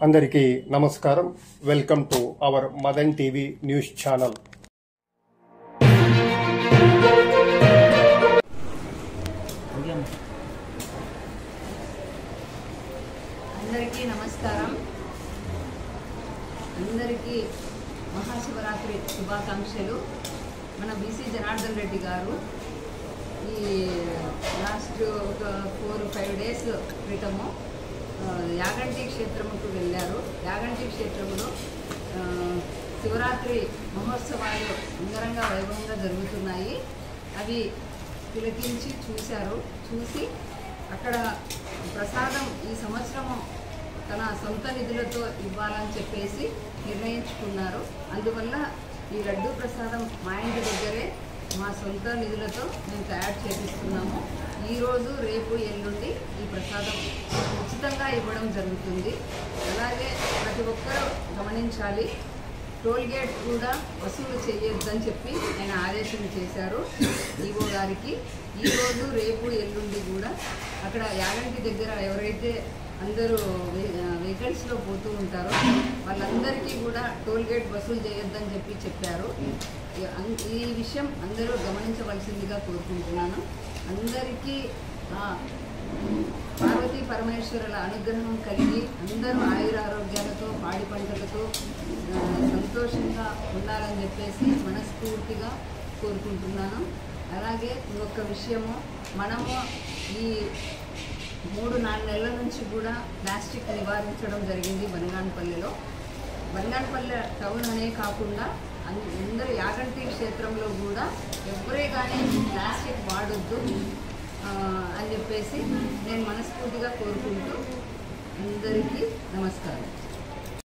అందరికీ నమస్కారం. Welcome to our Madan TV news channel. అందరికీ నమస్కారం. అందరికీ మహాశివరాత్రి శుభాకాంక్షలు. మన బీసీ జనార్దన్ రెడ్డి గారు ఈ లాస్ట్ ఒక 4-5 డేస్ క్రితము యాగంటి క్షేత్రముకు వెళ్ళారు. యాగంటి క్షేత్రంలో శివరాత్రి మహోత్సవాలు అంగరంగ వైభవంగా జరుగుతున్నాయి. అవి తిలకించి చూసి అక్కడ ప్రసాదం ఈ సంవత్సరము తన సొంత నిధులతో ఇవ్వాలని చెప్పేసి నిర్ణయించుకున్నారు. అందువల్ల ఈ లడ్డూ ప్రసాదం మా ఇంటి దగ్గరే మా సొంత నిధులతో మేము తయారు చేపిస్తున్నాము. ఈరోజు రేపు ఎల్లుండి ఈ ప్రసాదం ఉచితంగా ఇవ్వడం జరుగుతుంది. అలాగే ప్రతి ఒక్కరూ గమనించాలి, టోల్ గేట్ కూడా వసూలు చేయొద్దని చెప్పి ఆయన ఆదేశం చేశారు ఈవో గారికి. ఈరోజు రేపు ఎల్లుండి కూడా అక్కడ యాగంటి దగ్గర ఎవరైతే అందరూ వెహికల్స్లో పోతూ ఉంటారో వాళ్ళందరికీ కూడా టోల్ గేట్ వసూలు చేయొద్దని చెప్పారు. ఈ విషయం అందరూ గమనించవలసిందిగా కోరుకుంటున్నాను. అందరికీ పార్వతీ పరమేశ్వరుల అనుగ్రహం కలిగి అందరూ ఆయురారోగ్యాలతో పాడి పంటలతో సంతోషంగా ఉండాలని చెప్పేసి మనస్ఫూర్తిగా కోరుకుంటున్నాను. అలాగే ఇంకొక విషయము, మనము ఈ 3-4 నెలల నుంచి కూడా ప్లాస్టిక్ నివారించడం జరిగింది బనగానపల్లిలో. బనగానపల్లి టౌన్ అనే కాకుండా అందరూ యాగంటి క్షేత్రంలో కూడా ఎవరే కానీ ప్లాస్టిక్ వాడొద్దు అని చెప్పేసి నేను మనస్ఫూర్తిగా కోరుకుంటూ అందరికీ నమస్కారం.